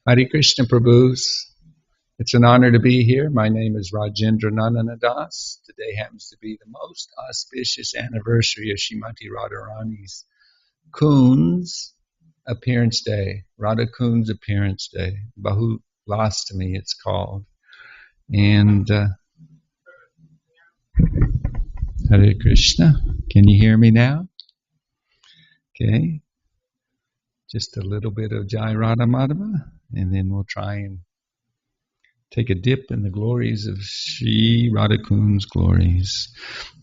Hare Krishna Prabhus. It's an honor to be here. My name is Rajendranandana Dasa. Today happens to be the most auspicious anniversary of Srimati Radharani's Kund's appearance day. Radha Kund's appearance day. Bahulastami it's called. And Hare Krishna. Can you hear me now? Okay. Just a little bit of Jai Radha Madhava, and then we'll try and take a dip in the glories of Sri Radha Kund's glories.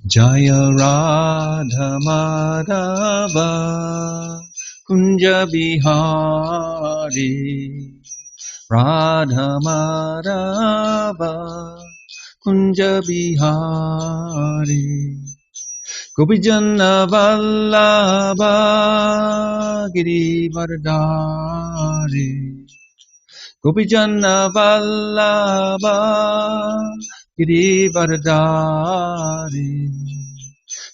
Jaya Radha Madhava Kunja Bihari Radha Madhava Kunja Bihari Gopijana Vallabha Girivardhari Gopijana Vallabha Girivardhari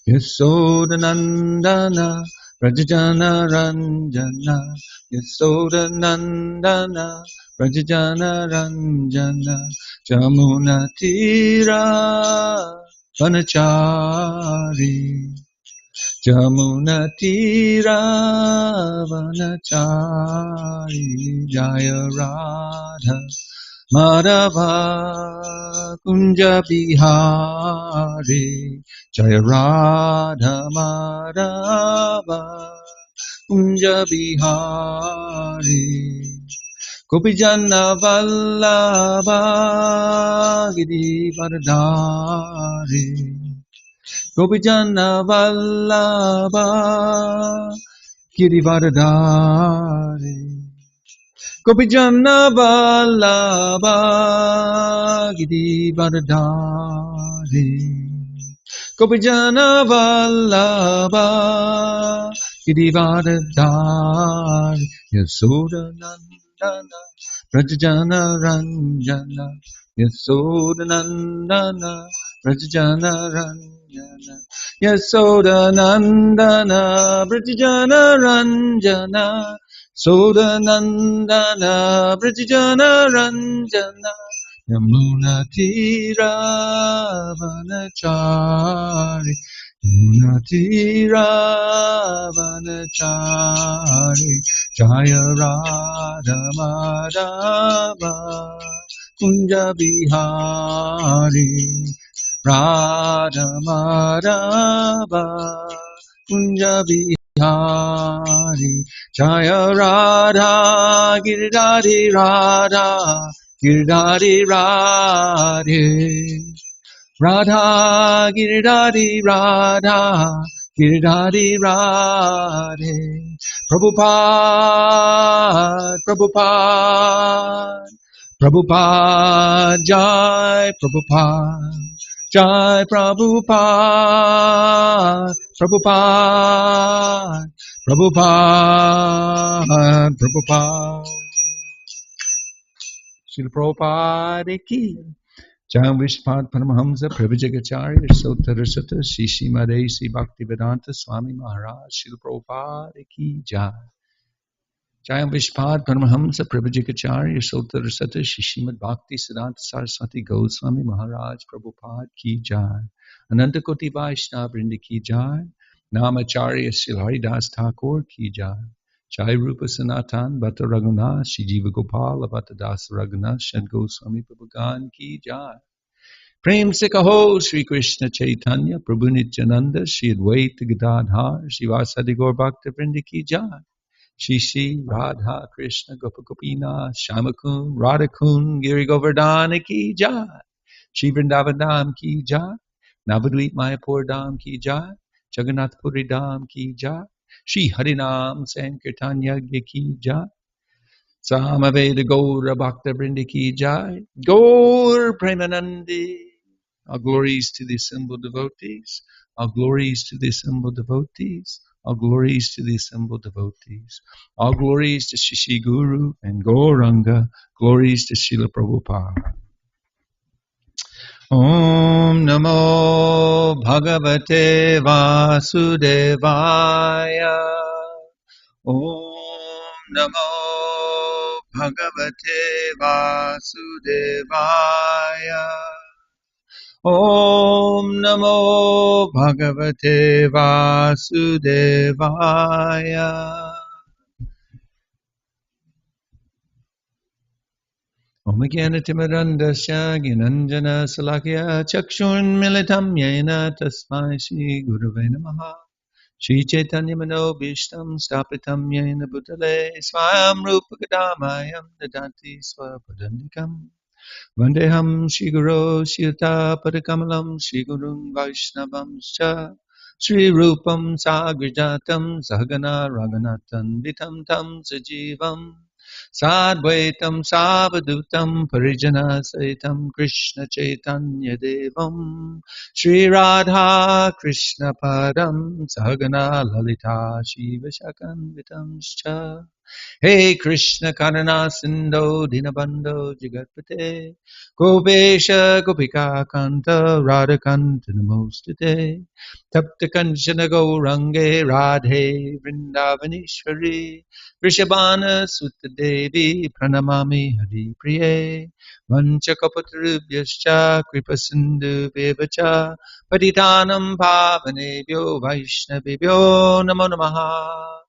Yasodanandana Rajajana Ranjana Yasodanandana Rajajana Ranjana Jamuna Tira Vanachari Jamuna Tira Vanachari Jaya Radha Madhava Kunja Bihari Jaya Radha Madhava Kunja Bihari Gopijana Vallabha Girivardhari Gopijana Vallabha Girivardhari Gopijana Vallabha Girivardhari Gopijana Vallabha Girivardhari Yasodanandana Rajajana Ranjana Yasodanandana Rajajana Ranjana Yasodanandana Rajajana Ranjana Sodanandana Brajajana Ranjana Yamuna Tira Vanachari Yamuna Tira Vanachari Jaya Radha Madhava Kunja Bihari Radha Madhava Kunja Bihari Jaya Radha Giridhari Radha Giridhari Radhe Radha Giridhari Radha Giridhari Radhe Prabhupada Prabhupada Prabhupada Jai Prabhupada Jai Prabhupada Prabhupada Prabhupada Prabhupada Srila Prabhupada ki Jai Vishpad Paramahamsa Pravijagacharya Sotarasata Shishi Madesi Bhaktivedanta Swami Maharaj Srila Prabhupada ki Jai Jai Vishpad Paramahamsa Pravijagacharya Sotarasata Shishimad Bhakti Siddhanta Saraswati Goswami Maharaj Prabhupada ki Jai Ananta Koti Vaishnava Vrinda ki Jai Namacharya Srila Haridas Thakur ki Jai Jai Rupa Sanatan Bhatta Raghunath Shri Jiva Gopala Bhatta Das Raghunath Shad Goswami Prabhugan ki Jai Prem se kaho Shri Krishna Chaitanya Prabhu Nityananda Shri Advaita Gadadhar Shri Vasadi Gaur Bhakta Vrinda ki Jai Shri Shri Radha Krishna Gopakopina Shamakun Radhakun Giri Govardhana ki Jai Shri Vrindavan Dham ki Jai Navadvip Mayapur Dham ki Jai Jagannath Puri Dham ki Jai Shri Harinam Sankirtan Yagya ki Jai Samaveda Gaura Bhakta Vrinda ki Jai Gaur Premanandi. All glories to the assembled devotees. All glories to the assembled devotees. All glories to the assembled devotees. All glories to Shishi Guru and Gauranga. Glories to Srila Prabhupada. Om Namo Bhagavate Vasudevaya. Om Namo Bhagavate Vasudevaya. Om Namo Bhagavate Vasudevaya. Om Jnanatimirandasya Gnananjana Salakya Chakshurmilitam Yena Tasmai Shri Gurave Namaha. Shri Chaitanya Manobishtam Stapitam Yena Bhutale Swayam Rupa Kadamayam Dadanti Swapadandikam Vandeham Shiguro Shilta Padakamalam Shigurum Vaishnavam Scha Shri Rupam Sagrijatam Sahagana Raganatan Vitam Tam Sajivam Sadvaitam Savadutam Parijana Saitam Krishna Chaitanya Devam Shri Radha Krishna Padam Sahagana Lalita Shiva Shakan Vitam Scha Hey Krishna Karana Sindho Dinabando Jagatpate Gopesha Gopika Kanta Radha Kanta Namostate Tapta Kanchana Gourange Radhe Vrindavanishwari Vrishabhana Sutta Devi Pranamami Hari Priye Vanchakapatarubhyascha Kripa Sindhu Bevacha Patitanam Pavanebhyo Vaishnavibhyo Namo Namaha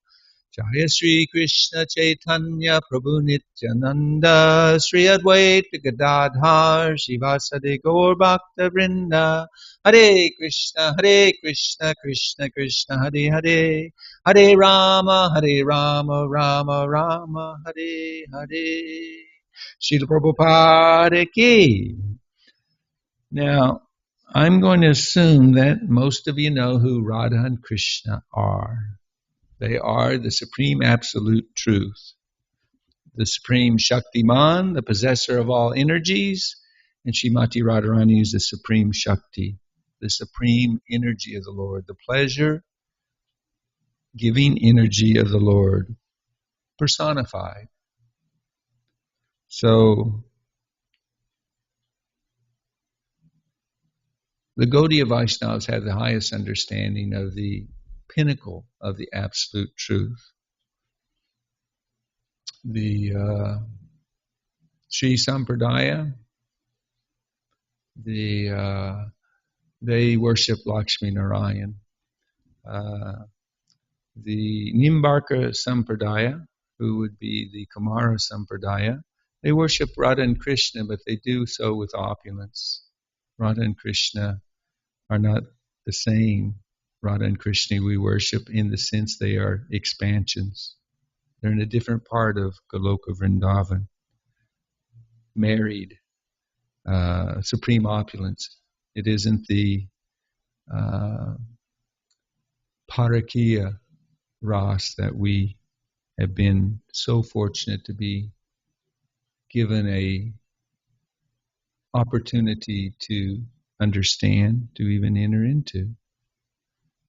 Jaya Sri Krishna Chaitanya Prabhu Nityananda Sri Advaita Gadadhar Shivasade Gaur Bhakta Vrinda Hare Krishna Krishna Krishna Hare Hare Hare Rama Rama Rama Hare Hare Srila Prabhupada ki. Now, I'm going to assume that most of you know who Radha and Krishna are. They are the supreme absolute truth, the supreme Shaktiman, the possessor of all energies, and Shrimati Radharani is the supreme Shakti, the supreme energy of the Lord, the pleasure giving energy of the Lord, personified. So, the Gaudiya Vaishnavas have the highest understanding of the pinnacle of the absolute truth. The Sri Sampradaya, they worship Lakshmi Narayan. The Nimbarka Sampradaya, who would be the Kumara Sampradaya, they worship Radha and Krishna, but they do so with opulence. Radha and Krishna are not the same Radha and Krishna we worship in the sense they are expansions. They're in a different part of Goloka Vrindavan, married, supreme opulence. It isn't the Parakiya Ras that we have been so fortunate to be given a opportunity to understand, to even enter into.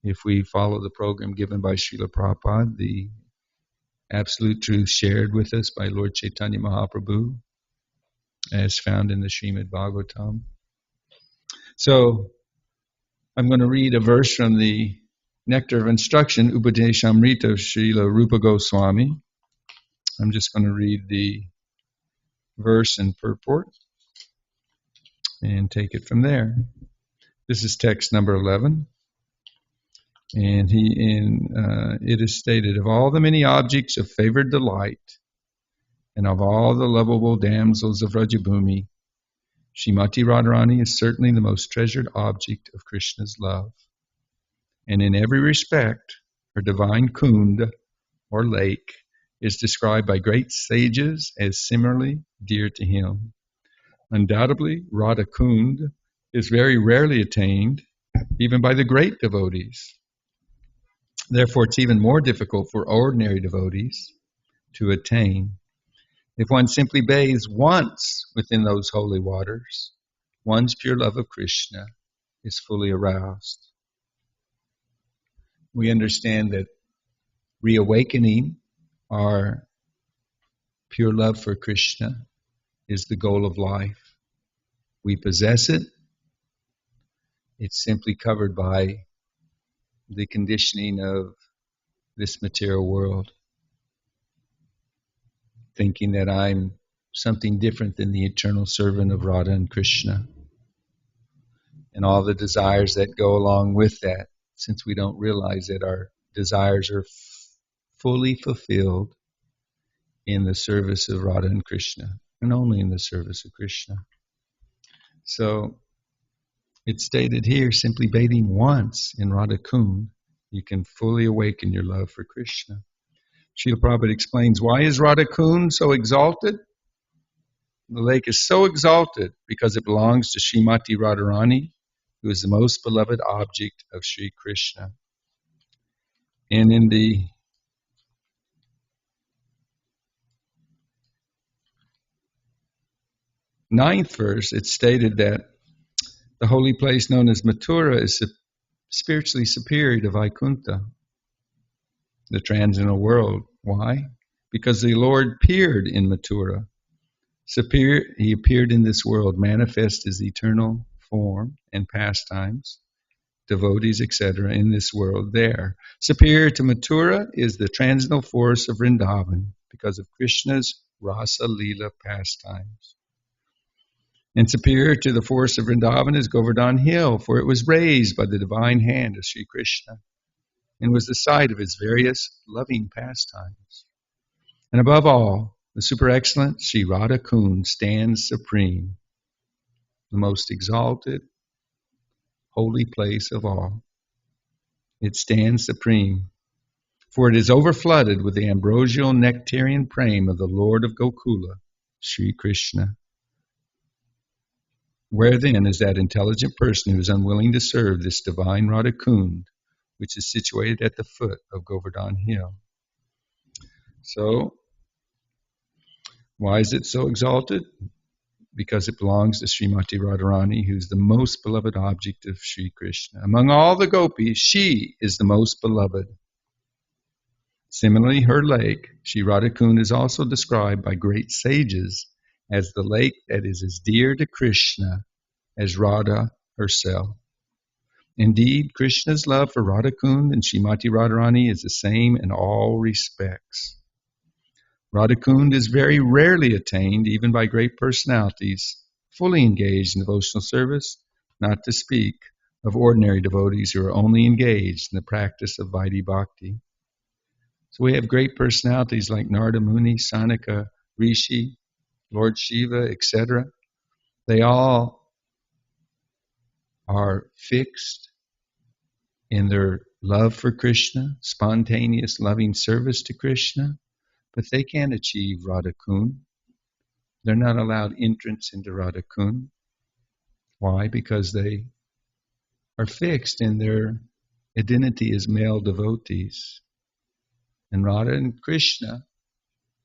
If we follow the program given by Srila Prabhupada, the absolute truth shared with us by Lord Chaitanya Mahaprabhu, as found in the Srimad Bhagavatam. So, I'm going to read a verse from the Nectar of Instruction, Upadeshamrita of Srila Rupa Goswami. I'm just going to read the verse and purport and take it from there. This is text number 11. And it is stated, of all the many objects of favored delight, and of all the lovable damsels of Rajabhumi, Shrimati Radharani is certainly the most treasured object of Krishna's love. And in every respect, her divine Kund, or lake, is described by great sages as similarly dear to him. Undoubtedly, Radha Kund is very rarely attained, even by the great devotees. Therefore, it's even more difficult for ordinary devotees to attain. If one simply bathes once within those holy waters, one's pure love of Krishna is fully aroused. We understand that reawakening our pure love for Krishna is the goal of life. We possess it. It's simply covered by the conditioning of this material world. thinking that I'm something different than the eternal servant of Radha and Krishna, and all the desires that go along with that, since we don't realize that our desires are fully fulfilled in the service of Radha and Krishna, and only in the service of Krishna. So it's stated here, simply bathing once in Radha Kund, you can fully awaken your love for Krishna. Srila Prabhupada explains, why is Radha Kund so exalted? The lake is so exalted because it belongs to Srimati Radharani, who is the most beloved object of Sri Krishna. And in the ninth verse, it's stated that the holy place known as Mathura is spiritually superior to Vaikuntha, the transcendental world. Why? Because the Lord appeared in Mathura. He appeared in this world, manifest his eternal form and pastimes, devotees, etc., in this world there. Superior to Mathura is the transcendental force of Vrindavan because of Krishna's Rasa Leela pastimes. And superior to the force of Vrindavan is Govardhan Hill, for it was raised by the divine hand of Sri Krishna and was the site of his various loving pastimes. And above all, the super excellent Sri Radha Kund stands supreme, the most exalted, holy place of all. It stands supreme, for it is overflooded with the ambrosial nectarian prema of the Lord of Gokula, Sri Krishna. Where then is that intelligent person who is unwilling to serve this divine Radha Kund, which is situated at the foot of Govardhan Hill? So, why is it so exalted? Because it belongs to Srimati Radharani, who is the most beloved object of Sri Krishna. Among all the gopis, she is the most beloved. Similarly, her lake, Sri Radha Kund, is also described by great sages as the lake that is as dear to Krishna as Radha herself. Indeed, Krishna's love for Radha Kund and Srimati Radharani is the same in all respects. Radha Kund is very rarely attained, even by great personalities, fully engaged in devotional service, not to speak of ordinary devotees who are only engaged in the practice of Vaidhi Bhakti. So we have great personalities like Narada Muni, Sanaka, Rishi, Lord Shiva, etc. They all are fixed in their love for Krishna, spontaneous loving service to Krishna, but they can't achieve Radha Kund. They're not allowed entrance into Radha Kund. Why? Because they are fixed in their identity as male devotees. And Radha and Krishna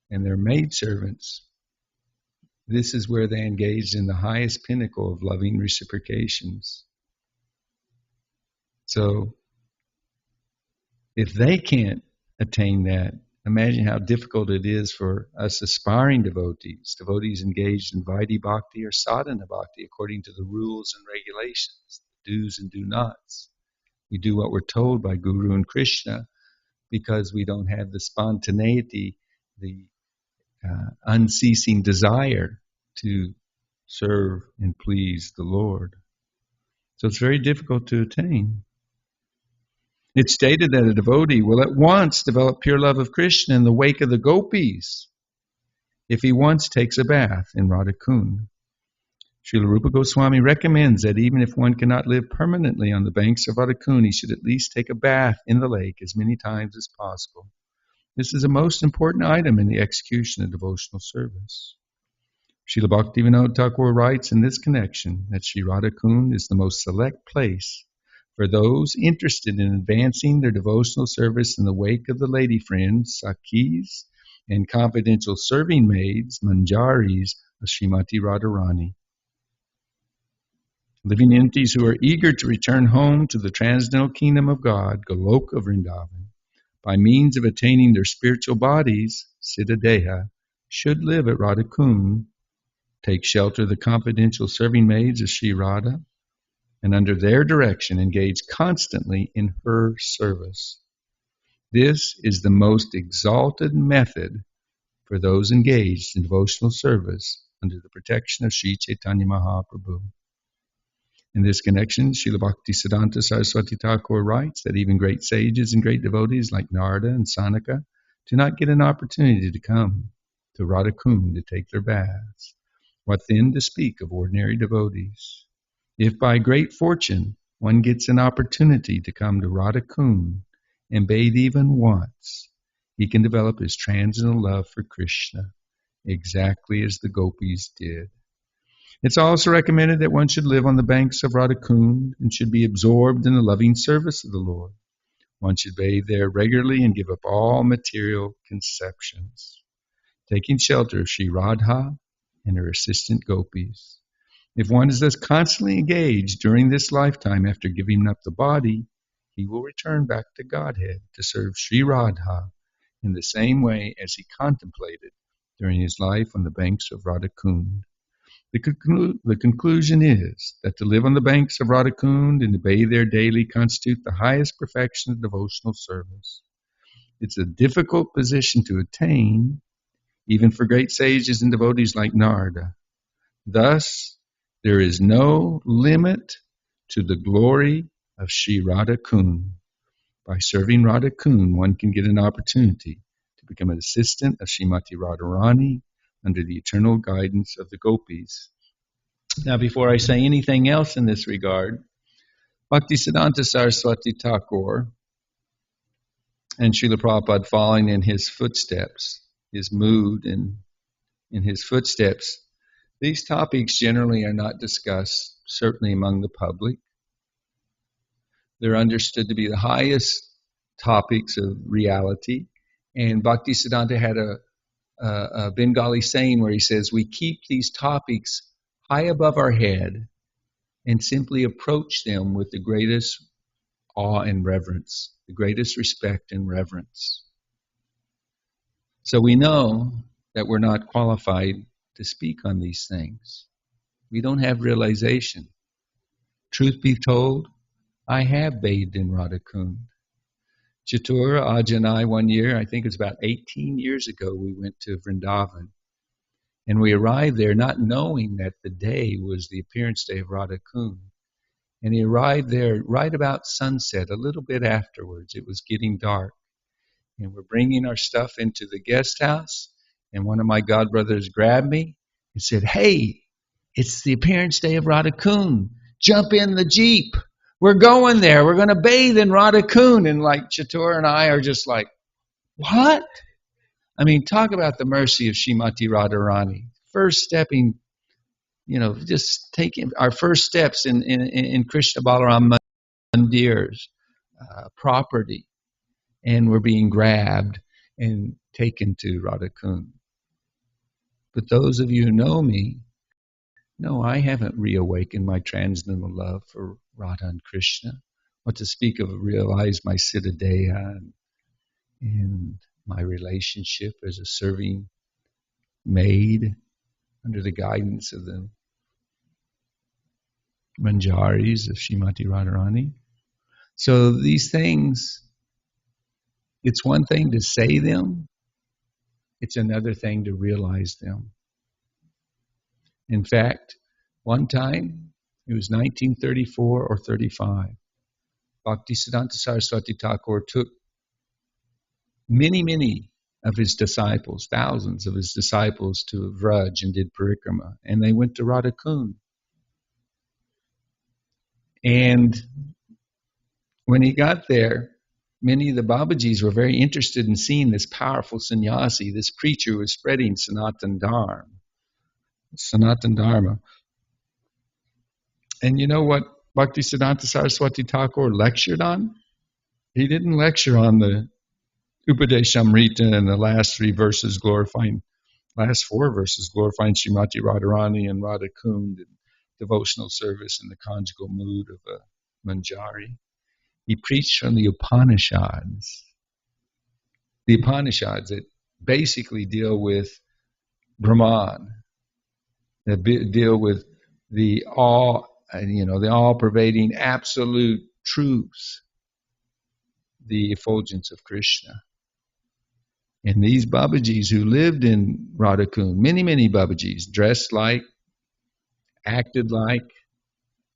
and their maidservants, this is where they engaged in the highest pinnacle of loving reciprocations. So, if they can't attain that, imagine how difficult it is for us aspiring devotees engaged in Vaidhi Bhakti or Sadhana Bhakti according to the rules and regulations, the do's and do nots. We do what we're told by Guru and Krishna because we don't have the spontaneity, the unceasing desire to serve and please the Lord. So it's very difficult to attain. It's stated that a devotee will at once develop pure love of Krishna in the wake of the gopis if he once takes a bath in Radha Kund. Srila Rupa Goswami recommends that even if one cannot live permanently on the banks of Radha Kund, he should at least take a bath in the lake as many times as possible. This is a most important item in the execution of devotional service. Srila Bhaktivinoda Thakur writes in this connection that Sri Radha Kund is the most select place for those interested in advancing their devotional service in the wake of the lady friends, Sakhis, and confidential serving maids, Manjaris, of Srimati Radharani. Living entities who are eager to return home to the transcendental kingdom of God, Goloka Vrindavan, by means of attaining their spiritual bodies, Siddhadeha, should live at Radha Kund, take shelter of the confidential serving maids of Sri Radha, and under their direction engage constantly in her service. This is the most exalted method for those engaged in devotional service under the protection of Sri Chaitanya Mahaprabhu. In this connection, Srila Bhaktisiddhanta Saraswati Thakur writes that even great sages and great devotees like Narada and Sanaka do not get an opportunity to come to Radha Kund to take their baths. What then to speak of ordinary devotees? If by great fortune one gets an opportunity to come to Radha Kund and bathe even once, he can develop his transcendental love for Krishna, exactly as the gopis did. It's also recommended that one should live on the banks of Radha Kund and should be absorbed in the loving service of the Lord. One should bathe there regularly and give up all material conceptions, taking shelter of Sri Radha and her assistant gopis. If one is thus constantly engaged during this lifetime after giving up the body, he will return back to Godhead to serve Sri Radha in the same way as he contemplated during his life on the banks of Radha Kund. The conclusion is that to live on the banks of Radha Kund and to bathe there daily constitute the highest perfection of devotional service. It's a difficult position to attain, even for great sages and devotees like Narada. Thus, there is no limit to the glory of Sri Radha Kund. By serving Radha Kund, one can get an opportunity to become an assistant of Srimati Radharani under the eternal guidance of the gopis. Now, before I say anything else in this regard, Bhaktisiddhanta Saraswati Thakur and Srila Prabhupada following in his footsteps, his mood and in his footsteps, these topics generally are not discussed, certainly among the public. They're understood to be the highest topics of reality. And Bhaktisiddhanta had a Bengali saying where he says, we keep these topics high above our head and simply approach them with the greatest awe and reverence, the greatest respect and reverence. So we know that we're not qualified to speak on these things. We don't have realization. Truth be told, I have bathed in Radha Kund. Chatura, Aj and I, one year, I think it was about 18 years ago, we went to Vrindavan. And we arrived there not knowing that the day was the appearance day of Radha Kund. And he arrived there right about sunset, a little bit afterwards. It was getting dark. And we're bringing our stuff into the guest house. And one of my godbrothers grabbed me and said, hey, it's the appearance day of Radha Kund. Jump in the Jeep. We're going there. We're going to bathe in Radha Kund. And like Chatur and I are just like, what? I mean, talk about the mercy of Srimati Radharani. First stepping, just taking our first steps in Krishna Balaram Mandir's property. And we're being grabbed and taken to Radha Kund. But those of you who know me, no, I haven't reawakened my transcendental love for Radha and Krishna. What to speak of realize my Siddhadeha and my relationship as a serving maid under the guidance of the Manjaris of Srimati Radharani. So these things, it's one thing to say them, it's another thing to realize them. In fact, one time, it was 1934 or 35, Bhaktisiddhanta Saraswati Thakur took many of his disciples, thousands of his disciples, to Vraj and did parikrama, and they went to Radha Kund. And when he got there, many of the Babajis were very interested in seeing this powerful sannyasi, this preacher who was spreading Sanatan Dharma. And you know what Bhaktisiddhanta Saraswati Thakur lectured on? He didn't lecture on the Upadeshamrita and the last four verses glorifying Srimati Radharani and Radha Kund and devotional service in the conjugal mood of a Manjari. He preached from the Upanishads. The Upanishads that basically deal with Brahman, that deal with the all-pervading absolute truth, the effulgence of Krishna. And these Babajis who lived in Radha Kund, many, many Babajis, dressed like, acted like,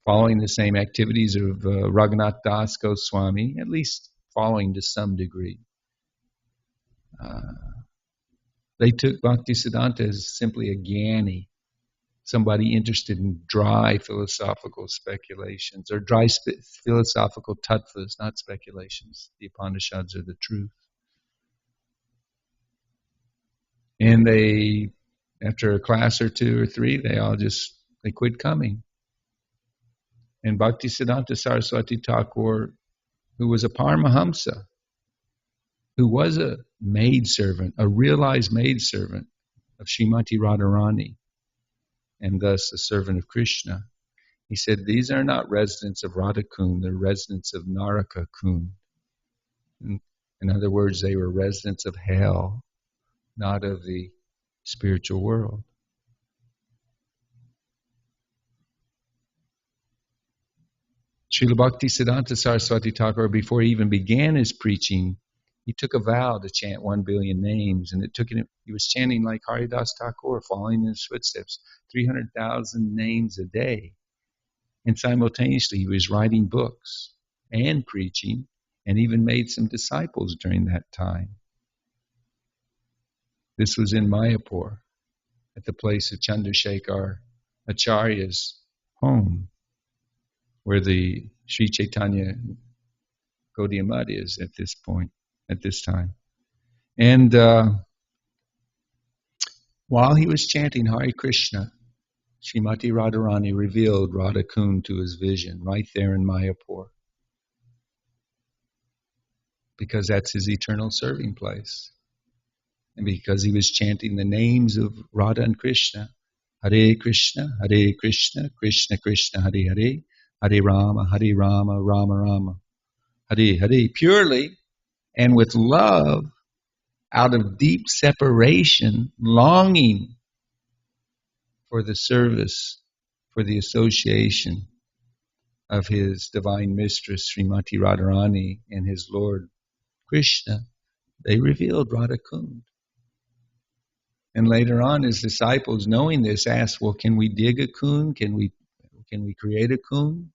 following the same activities of Raghunath Das Goswami, at least following to some degree. They took Bhaktisiddhanta as simply a gyani, somebody interested in dry philosophical speculations, or dry philosophical tattvas, not speculations. The Upanishads are the truth. And they, after a class or two or three, they quit coming. And Bhaktisiddhanta Saraswati Thakur, who was a Paramahamsa, who was a maidservant, a realized maidservant of Srimati Radharani, and thus a servant of Krishna, he said, these are not residents of Radha Kund, they're residents of Naraka Kund. In other words, they were residents of hell, not of the spiritual world. Srila Bhaktisiddhanta Saraswati Thakur, before he even began his preaching, he took a vow to chant 1 billion names, and he was chanting like Haridas Thakur, following in his footsteps, 300,000 names a day. And simultaneously, he was writing books and preaching, and even made some disciples during that time. This was in Mayapur, at the place of Chandrasekhar Acharya's home, where the Sri Chaitanya Gaudiya Math is at this time. And while he was chanting Hare Krishna, Srimati Radharani revealed Radha Kund to his vision right there in Mayapur, because that's his eternal serving place. And because he was chanting the names of Radha and Krishna, Hare Krishna, Krishna Krishna, Hare Hare, Hare Rama, Rama Rama, Hare Hare, purely and with love, out of deep separation, longing for the service, for the association of his divine mistress, Srimati Radharani, and his Lord Krishna, they revealed Radha Kund. And later on, his disciples, knowing this, asked, well, can we dig a kund? Can we create a kund?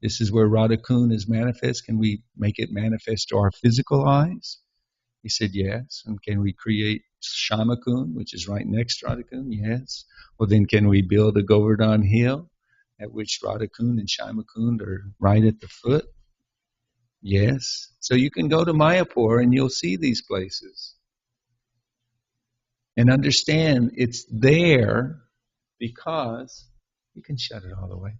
This is where Radha Kund is manifest. Can we make it manifest to our physical eyes? He said, yes. And can we create Shama Kund, which is right next to Radha Kund? Yes. Well, then can we build a Govardhan hill at which Radha Kund and Shama Kund are right at the foot? Yes. So you can go to Mayapur and you'll see these places. And understand it's there because, you can shut it all the way.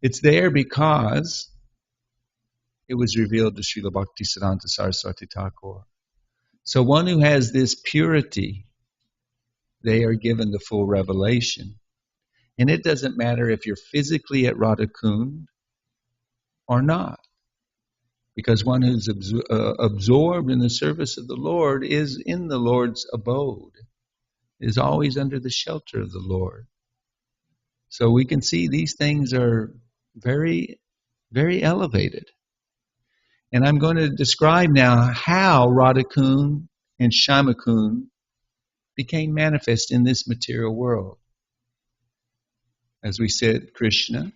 It's there because it was revealed to Srila Bhaktisiddhanta Saraswati Thakur. So one who has this purity, they are given the full revelation. And it doesn't matter if you're physically at Radha Kund or not. Because one who's absorbed in the service of the Lord is in the Lord's abode, is always under the shelter of the Lord. So we can see these things are very, very elevated. And I'm going to describe now how Radha Kund and Shama Kund became manifest in this material world. As we said, Krishna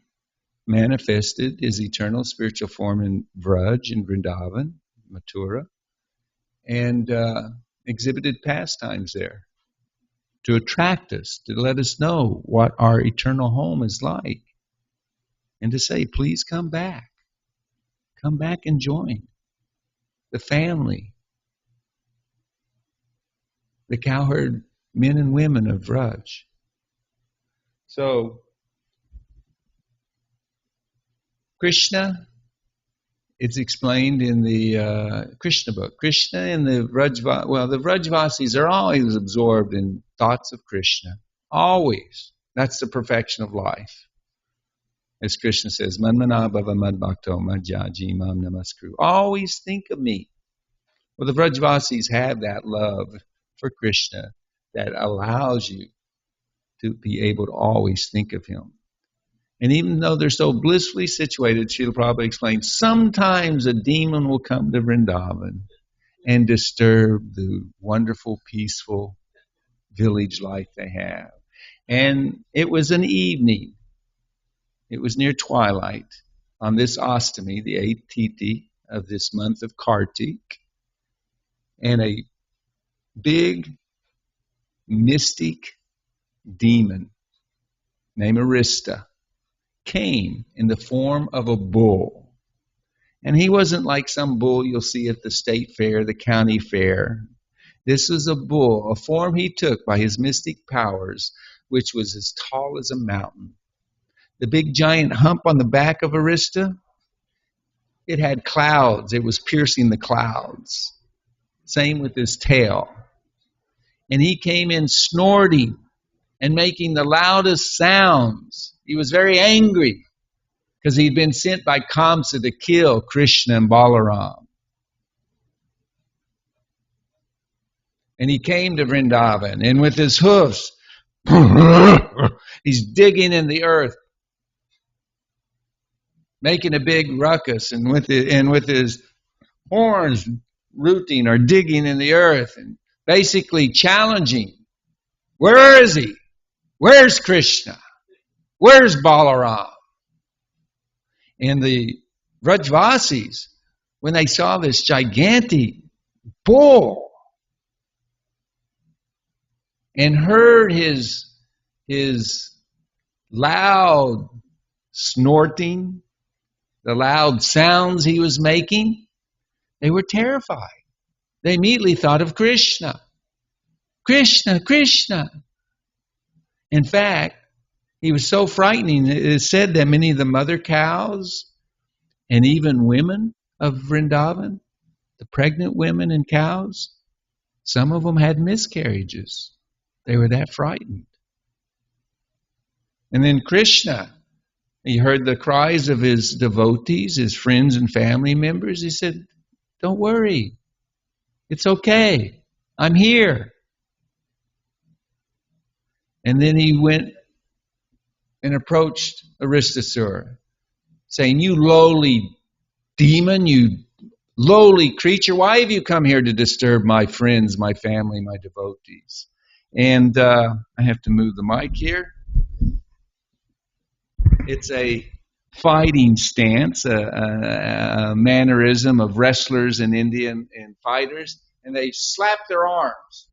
manifested his eternal spiritual form in Vraj, in Vrindavan, Mathura, and exhibited pastimes there to attract us, to let us know what our eternal home is like, and to say, please come back and join the family, the cowherd men and women of Vraj. So, Krishna, it's explained in the Krishna book. Krishna and the Vrajvasis are always absorbed in thoughts of Krishna. Always. That's the perfection of life. As Krishna says, Manmana bhava madbhakto madhyaji mam namaskru. Always think of me. Well, the Vrajvasis have that love for Krishna that allows you to be able to always think of him. And even though they're so blissfully situated, Srila Prabhupada explains, sometimes a demon will come to Vrindavan and disturb the wonderful, peaceful village life they have. And it was an evening. It was near twilight on this Astami, the 8th Tithi of this month of Kartik, and a big mystic demon named Arista came in the form of a bull. And he wasn't like some bull you'll see at the state fair, the county fair. This was a bull, a form he took by his mystic powers, which was as tall as a mountain. The big giant hump on the back of Arista, it had clouds. It was piercing the clouds. Same with his tail. And he came in snorting and making the loudest sounds. He was very angry because he'd been sent by Kamsa to kill Krishna and Balaram. And he came to Vrindavan, and with his hoofs, he's digging in the earth, making a big ruckus, and with his horns rooting or digging in the earth, and basically challenging. Where is he? Where's Krishna? Where's Balaram? And the Vrajvasis, when they saw this gigantic bull and heard his loud snorting, the loud sounds he was making, they were terrified. They immediately thought of Krishna. Krishna, Krishna. In fact, he was so frightening, it is said that many of the mother cows and even women of Vrindavan, the pregnant women and cows, some of them had miscarriages. They were that frightened. And then Krishna, he heard the cries of his devotees, his friends and family members. He said, don't worry. It's okay. I'm here. And then he went and approached Aristasura, saying, you lowly demon, you lowly creature, why have you come here to disturb my friends, my family, my devotees? And I have to move the mic here. It's a fighting stance, a mannerism of wrestlers in India and fighters, and they slap their arms.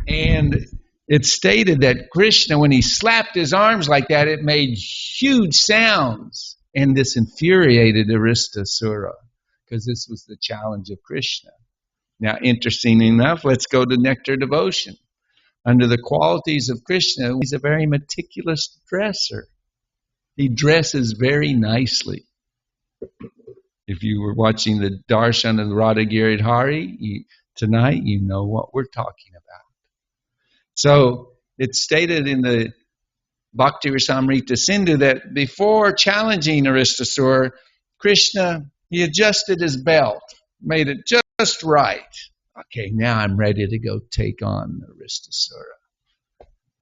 And it's stated that Krishna, when he slapped his arms like that, it made huge sounds. And this infuriated Aristasura, because this was the challenge of Krishna. Now, interesting enough, let's go to nectar devotion. Under the qualities of Krishna, he's a very meticulous dresser. He dresses very nicely. If you were watching the darshan of Radha Giridhari tonight, you know what we're talking about. So it's stated in the Bhakti Rasamrita Sindhu that before challenging Aristasura, Krishna, he adjusted his belt, made it just right. Okay, now I'm ready to go take on Aristasura.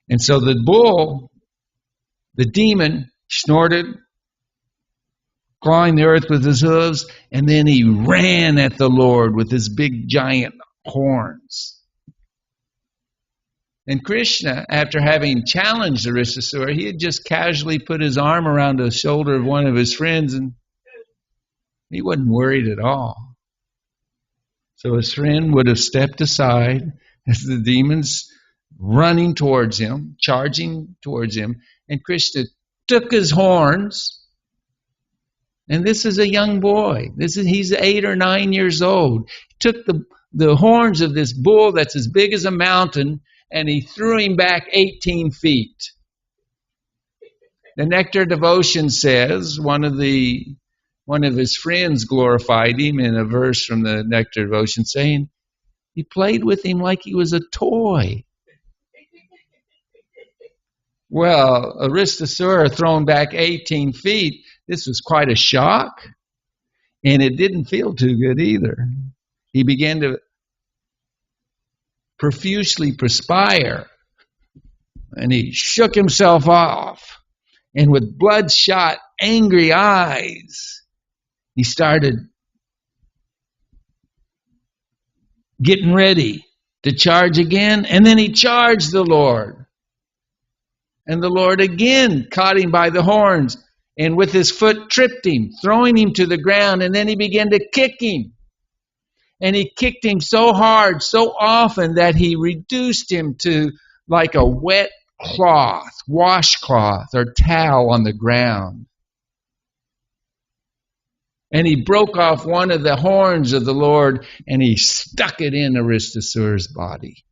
And so the bull, the demon, snorted, clawing the earth with his hooves, and then he ran at the Lord with his big giant horns. And Krishna, after having challenged Aristasura, he had just casually put his arm around the shoulder of one of his friends, and he wasn't worried at all. So his friend would have stepped aside as the demon's running towards him, charging towards him, and Krishna took his horns. And this is a young boy. He's 8 or 9 years old. He took the horns of this bull that's as big as a mountain, and he threw him back 18 feet. The Nectar Devotion says one of his friends glorified him in a verse from the Nectar Devotion, saying he played with him like he was a toy. Well, Aristasura thrown back 18 feet, this was quite a shock, and it didn't feel too good either. He began to profusely perspire, and he shook himself off, and with bloodshot, angry eyes, he started getting ready to charge again. And then he charged the Lord. And the Lord again caught him by the horns and with his foot tripped him, throwing him to the ground. And then he began to kick him. And he kicked him so hard, so often, that he reduced him to like a wet cloth, washcloth, or towel on the ground. And he broke off one of the horns of the Lord and he stuck it in Aristosur's body.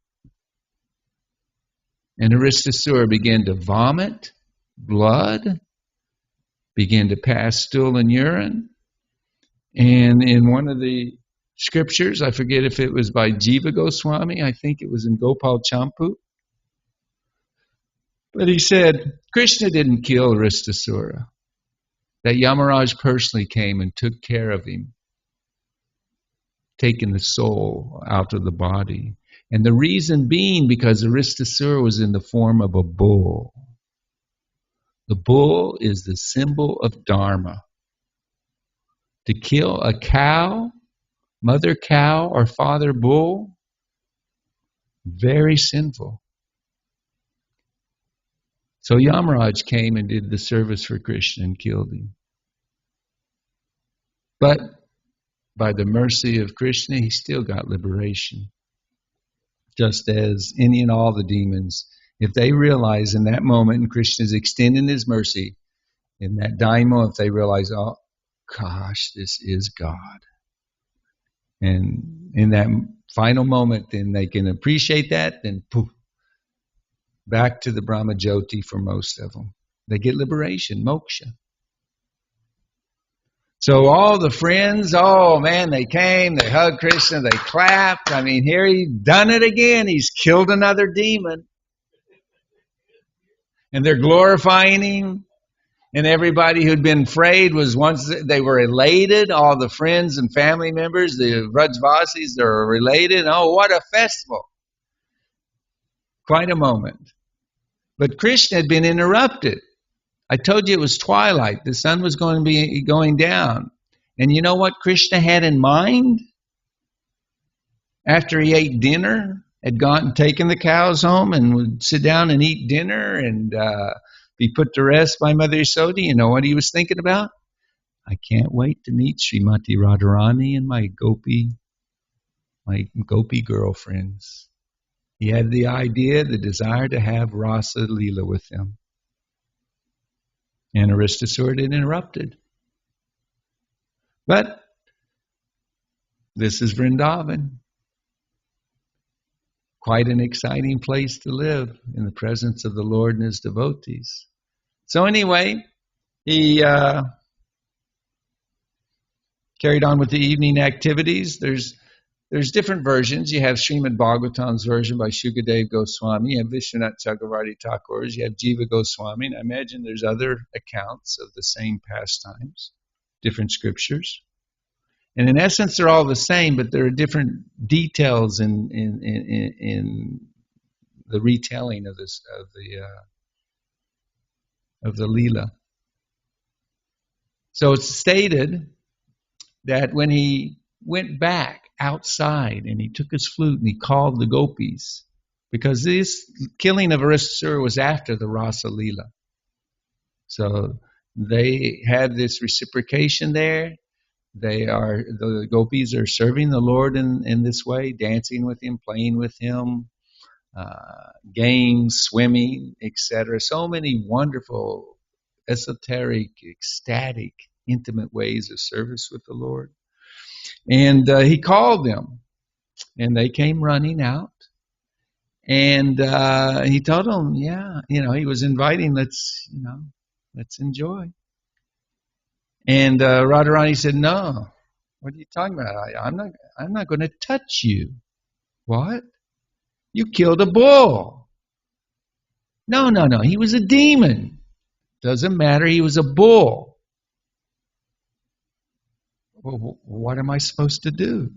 And Aristasur began to vomit blood, began to pass stool and urine. And in one of the scriptures, I forget if it was by Jiva Goswami, I think it was in Gopal Champu, but he said Krishna didn't kill Aristasura, that Yamaraj personally came and took care of him, taking the soul out of the body. And the reason being because Aristasura was in the form of a bull. The bull is the symbol of Dharma. To kill a cow, mother cow or father bull, very sinful. So Yamaraj came and did the service for Krishna and killed him. But by the mercy of Krishna, he still got liberation. Just as any and all the demons, if they realize in that moment, and Krishna is extending his mercy, in that dying moment, if they realize, oh gosh, this is God. And in that final moment, then they can appreciate that, then poof, back to the Brahma Jyoti for most of them. They get liberation, moksha. So all the friends, oh man, they came, they hugged Krishna, they clapped. I mean, here he's done it again. He's killed another demon. And they're glorifying him. And everybody who'd been afraid was once they were elated. All the friends and family members, the Vrajvasis, they're related. Oh, what a festival. Quite a moment. But Krishna had been interrupted. I told you it was twilight. The sun was going to be going down. And you know what Krishna had in mind? After he ate dinner, had gone and taken the cows home and would sit down and eat dinner and be put to rest by Mother Yashoda. You know what he was thinking about? I can't wait to meet Srimati Radharani and my gopi girlfriends. He had the idea, the desire to have Rasa Leela with them. And Aristasura had interrupted. But this is Vrindavan. Quite an exciting place to live in the presence of the Lord and his devotees. So anyway, he carried on with the evening activities. There's different versions. You have Srimad Bhagavatam's version by Shukadev Goswami. You have Vishwanath Chakravarti Thakur's. You have Jiva Goswami. And I imagine there's other accounts of the same pastimes, different scriptures. And in essence, they're all the same, but there are different details in the retelling of this of the Leela. So it's stated that when he went back outside and he took his flute and he called the gopis, because this killing of Aristasura was after the Rasa Leela. So they had this reciprocation there. The gopis are serving the Lord in this way, dancing with him, playing with him, games, swimming, etc. So many wonderful, esoteric, ecstatic, intimate ways of service with the Lord. And he called them, and they came running out. And he told them, he was inviting, let's enjoy. And Radharani said, no, what are you talking about? I'm not going to touch you. What? You killed a bull. No, he was a demon. Doesn't matter, he was a bull. Well, what am I supposed to do?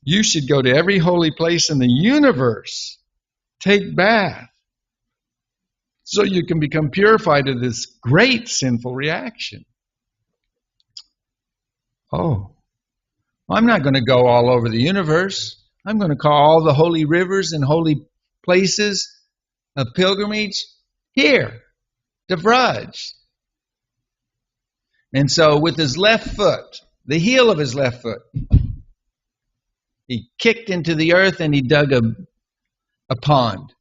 You should go to every holy place in the universe, take bath, so you can become purified of this great sinful reaction. Oh, I'm not going to go all over the universe. I'm going to call all the holy rivers and holy places of pilgrimage here, to Vraj. And so with his left foot, the heel of his left foot, he kicked into the earth and he dug a pond.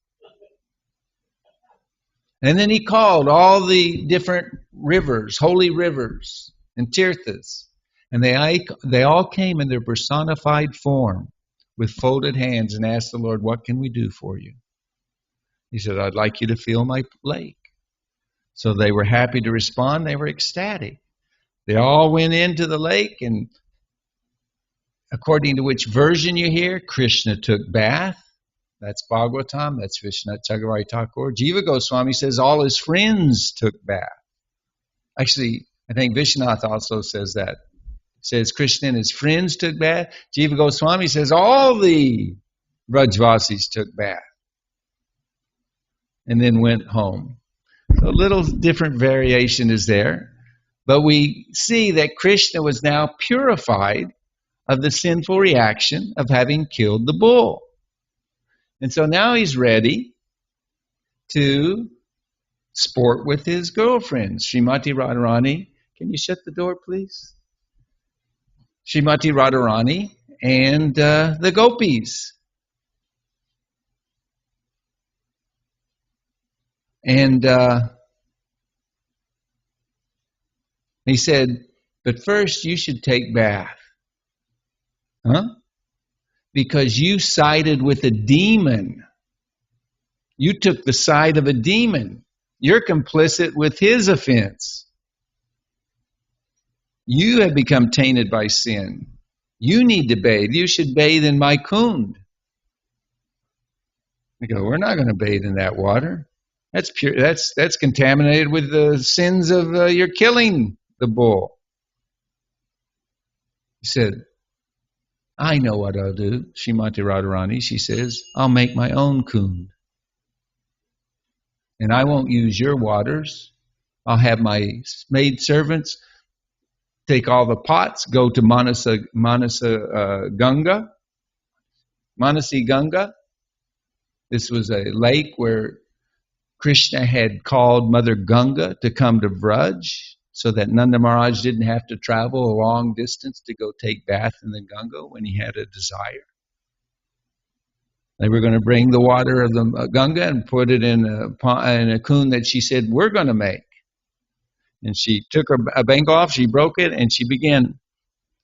And then he called all the different rivers, holy rivers and tirthas. And they all came in their personified form with folded hands and asked the Lord, what can we do for you? He said, I'd like you to fill my lake. So they were happy to respond. They were ecstatic. They all went into the lake, and according to which version you hear, Krishna took bath. That's Bhagavatam. That's Vishnu Chakravarti Thakur. Jiva Goswami says all his friends took bath. Actually, I think Vishwanath also says that. Says Krishna and his friends took bath. Jiva Goswami says all the Vrajvasis took bath and then went home. So a little different variation is there. But we see that Krishna was now purified of the sinful reaction of having killed the bull. And so now he's ready to sport with his girlfriends. Srimati Radharani, can you shut the door, please? Srimati Radharani and the gopis. And he said, but first you should take bath. Huh? Because you sided with a demon. You took the side of a demon. You're complicit with his offense. You have become tainted by sin. You need to bathe. You should bathe in my kund. They go, we're not going to bathe in that water. That's pure. That's contaminated with the sins of your killing the bull. He said, I know what I'll do. Srimati Radharani, she says, I'll make my own kund. And I won't use your waters. I'll have my maid servants take all the pots, go to Manasi Ganga. This was a lake where Krishna had called Mother Ganga to come to Vraj so that Nanda Maharaj didn't have to travel a long distance to go take bath in the Ganga when he had a desire. They were going to bring the water of the Ganga and put it in a kund that she said, we're going to make. And she took a bank off, she broke it, and she began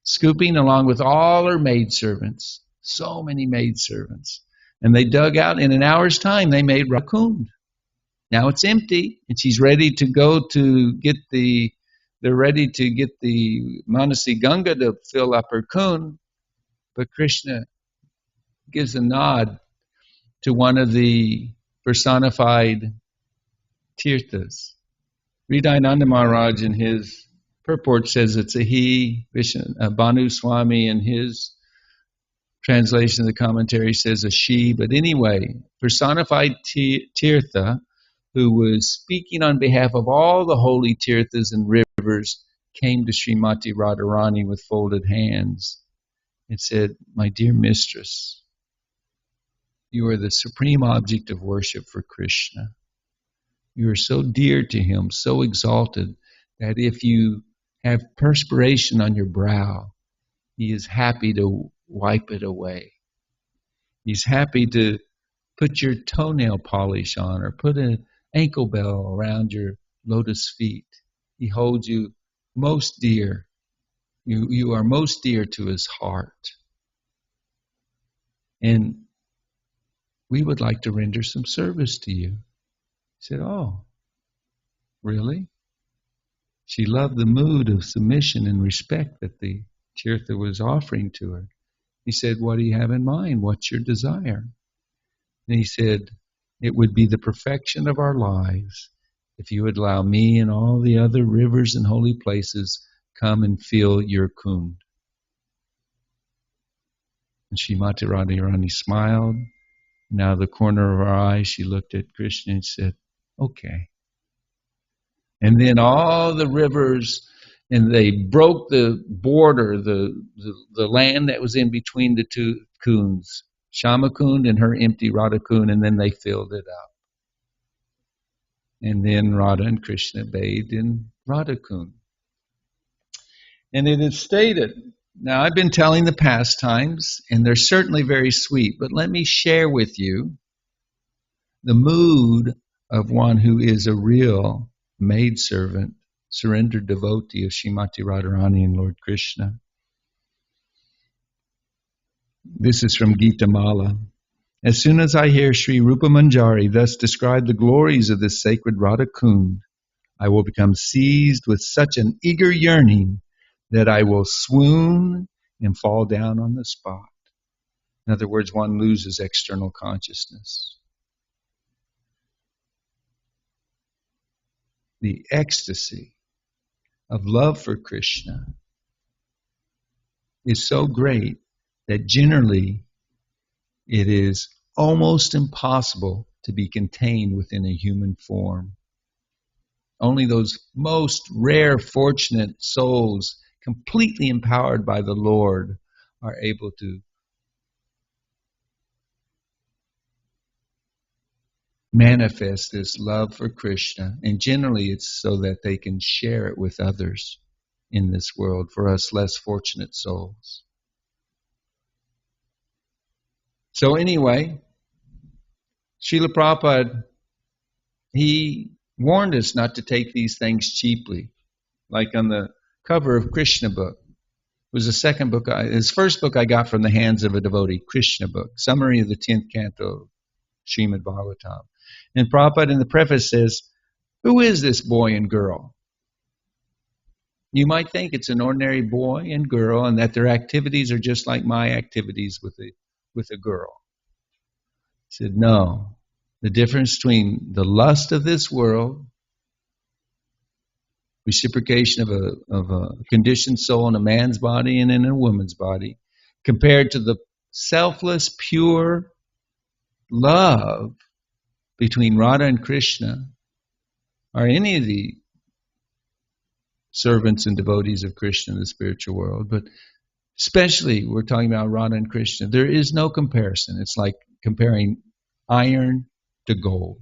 scooping along with all her maidservants. So many maidservants. And they dug out, in an hour's time, they made Radha Kund. Now it's empty, and she's ready to go to get they're ready to get the Manasi Ganga to fill up her kund. But Krishna gives a nod to one of the personified tirthas. Hridayananda Maharaj in his purport says it's a he. Bhanu Swami in his translation of the commentary says a she. But anyway, personified tirtha, who was speaking on behalf of all the holy tirthas and rivers, came to Srimati Radharani with folded hands and said, my dear mistress, you are the supreme object of worship for Krishna. You are so dear to him, so exalted, that if you have perspiration on your brow, he is happy to wipe it away. He's happy to put your toenail polish on or put an ankle bell around your lotus feet. He holds you most dear. You are most dear to his heart. And we would like to render some service to you. He said, oh, really? She loved the mood of submission and respect that the tirtha was offering to her. He said, what do you have in mind? What's your desire? And he said, it would be the perfection of our lives if you would allow me and all the other rivers and holy places come and fill your kund. And Srimati Radharani smiled. Now the corner of her eye, she looked at Krishna and said, okay. And then all the rivers, and they broke the border, the land that was in between the two kunds, Shama Kund and her empty Radha Kund, and then they filled it up. And then Radha and Krishna bathed in Radha Kund. And it is stated, now I've been telling the pastimes, and they're certainly very sweet, but let me share with you the mood of one who is a real maidservant, surrendered devotee of Srimati Radharani and Lord Krishna. This is from Gita Mala. As soon as I hear Sri Rupa Manjari thus describe the glories of this sacred Radha Kund, I will become seized with such an eager yearning that I will swoon and fall down on the spot. In other words, one loses external consciousness. The ecstasy of love for Krishna is so great that generally it is almost impossible to be contained within a human form. Only those most rare, fortunate souls, completely empowered by the Lord, are able to manifest this love for Krishna. And generally it's so that they can share it with others in this world, for us less fortunate souls. So anyway, Srila Prabhupada, he warned us not to take these things cheaply. Like on the cover of Krishna book. It was the second book, his first book I got from the hands of a devotee, Krishna book, summary of the 10th canto of Srimad Bhagavatam. And Prabhupada in the preface says, who is this boy and girl? You might think it's an ordinary boy and girl and that their activities are just like my activities with a girl. He said, no. The difference between the lust of this world, reciprocation of a conditioned soul in a man's body and in a woman's body, compared to the selfless, pure love between Radha and Krishna, or any of the servants and devotees of Krishna in the spiritual world, but especially we're talking about Radha and Krishna, there is no comparison. It's like comparing iron to gold.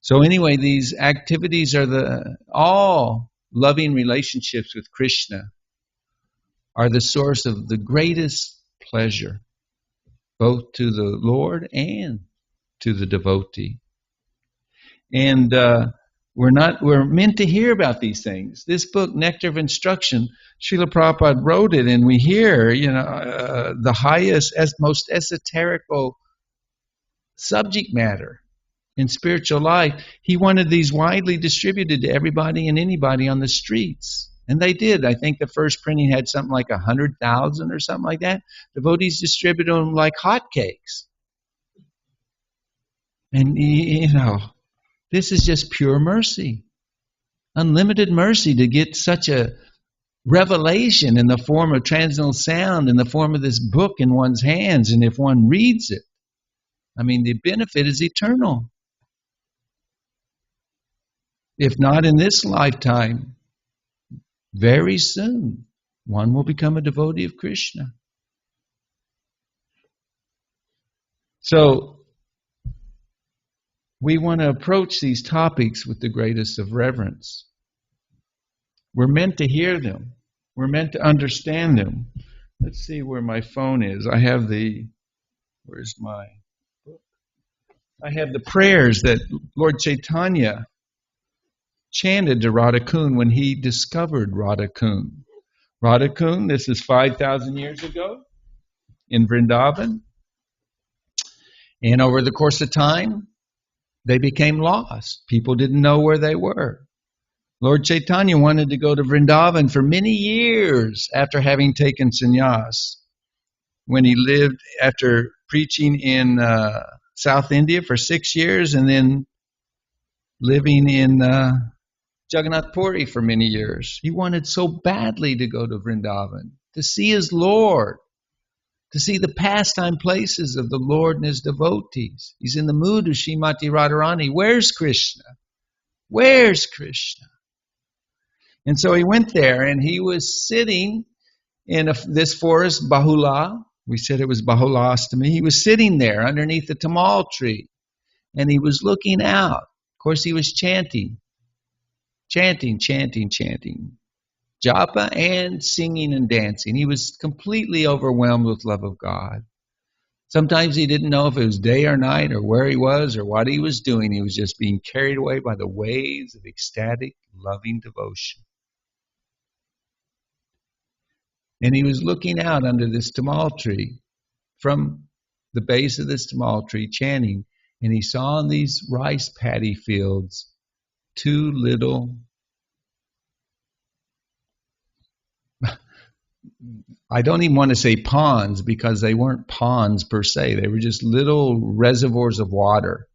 So anyway, these activities are all loving relationships with Krishna are the source of the greatest pleasure, both to the Lord and to the devotee. And we're meant to hear about these things. This book, Nectar of Instruction, Srila Prabhupada wrote it, and we hear, the highest, most esoterical subject matter in spiritual life. He wanted these widely distributed to everybody and anybody on the streets. And they did. I think the first printing had something like 100,000 or something like that. Devotees distributed them like hotcakes. And, this is just pure mercy. Unlimited mercy to get such a revelation in the form of transcendental sound, in the form of this book in one's hands. And if one reads it, the benefit is eternal. If not in this lifetime, very soon, one will become a devotee of Krishna. So, we want to approach these topics with the greatest of reverence. We're meant to hear them. We're meant to understand them. Let's see where my phone is. Where's my book? I have the prayers that Lord Chaitanya chanted to Radha Kund when he discovered Radha Kund. Radha Kund, this is 5,000 years ago in Vrindavan. And over the course of time, they became lost. People didn't know where they were. Lord Chaitanya wanted to go to Vrindavan for many years after having taken sannyas. When he lived after preaching in South India for 6 years and then living in Jagannath Puri for many years. He wanted so badly to go to Vrindavan, to see his Lord, to see the pastime places of the Lord and his devotees. He's in the mood of Srimati Radharani. Where's Krishna? Where's Krishna? And so he went there and he was sitting in this forest, Bahula, We said it was Bahulastami. He was sitting there underneath the tamal tree, and he was looking out. Of course, he was chanting, chanting, chanting, chanting. Japa and singing and dancing. He was completely overwhelmed with love of God. Sometimes he didn't know if it was day or night or where he was or what he was doing. He was just being carried away by the waves of ecstatic, loving devotion. And he was looking out under this tamal tree from the base of this tamal tree, chanting, and he saw in these rice paddy fields two little, I don't even want to say ponds because they weren't ponds per se. They were just little reservoirs of water.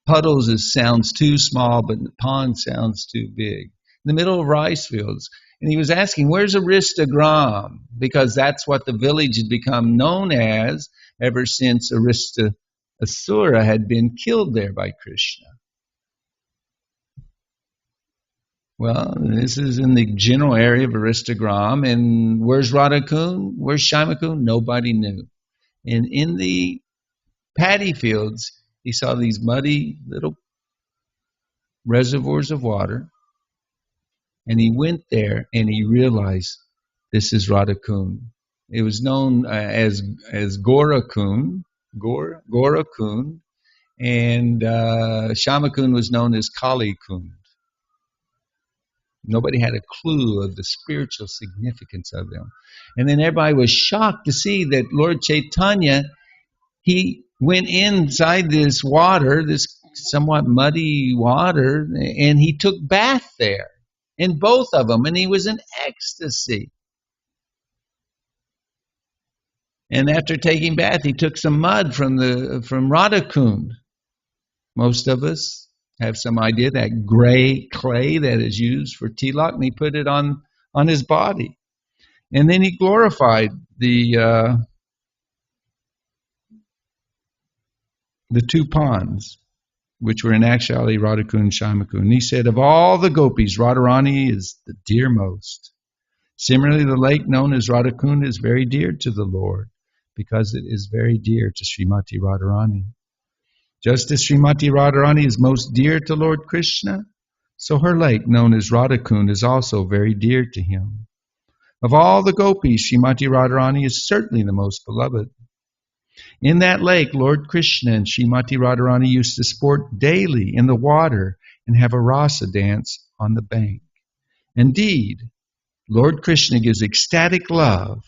Puddles sounds too small, but pond sounds too big. In the middle of rice fields. And he was asking, where's Aristagram? Because that's what the village had become known as ever since Asura had been killed there by Krishna. Well, this is in the general area of Aristagram. And where's Radha Kund? Where's Shima Kund? Nobody knew. And in the paddy fields, he saw these muddy little reservoirs of water. And he went there and he realized this is Radha Kund. It was known as Gora Kund, Gora Kund, and Shama Kund was known as Kali Kund. Nobody had a clue of the spiritual significance of them. And then everybody was shocked to see that Lord Chaitanya, he went inside this water, this somewhat muddy water, and he took bath there in both of them, and he was in ecstasy. And after taking bath, he took some mud from Radha Kund. Most of us have some idea that gray clay that is used for tilak, and he put it on his body. And then he glorified the two ponds, which were in actuality Radha Kund and Shima Kund. And he said, of all the gopis, Radharani is the dearmost. Similarly, the lake known as Radha Kund is very dear to the Lord, because it is very dear to Srimati Radharani. Just as Srimati Radharani is most dear to Lord Krishna, so her lake known as Radha Kund is also very dear to him. Of all the gopis, Srimati Radharani is certainly the most beloved. In that lake, Lord Krishna and Srimati Radharani used to sport daily in the water and have a rasa dance on the bank. Indeed, Lord Krishna gives ecstatic love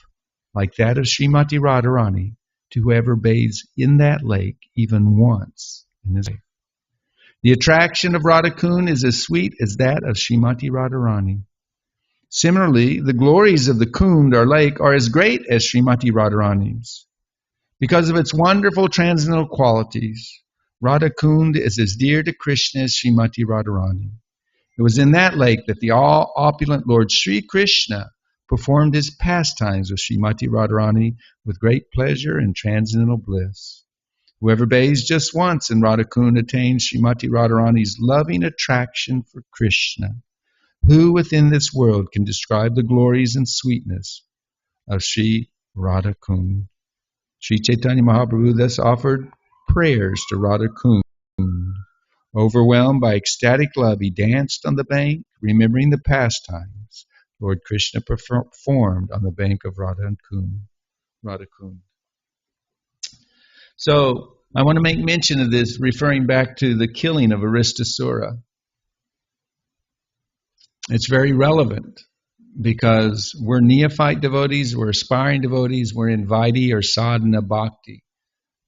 like that of Srimati Radharani to whoever bathes in that lake even once in his life. The attraction of Radha Kund is as sweet as that of Srimati Radharani. Similarly, the glories of the Kund or lake are as great as Srimati Radharani's. Because of its wonderful transcendental qualities, Radha Kund is as dear to Krishna as Srimati Radharani. It was in that lake that the all-opulent Lord Sri Krishna performed his pastimes with Srimati Radharani with great pleasure and transcendental bliss. Whoever bathes just once in Radha Kund attains Srimati Radharani's loving attraction for Krishna. Who within this world can describe the glories and sweetness of Sri Radha Kund? Sri Chaitanya Mahaprabhu thus offered prayers to Radha Kund. Overwhelmed by ecstatic love, he danced on the bank, remembering the pastimes Lord Krishna performed on the bank of Radha Kund. So I want to make mention of this, referring back to the killing of Aristasura. It's very relevant because we're neophyte devotees, we're aspiring devotees, we're in Vaidhi or sadhana bhakti.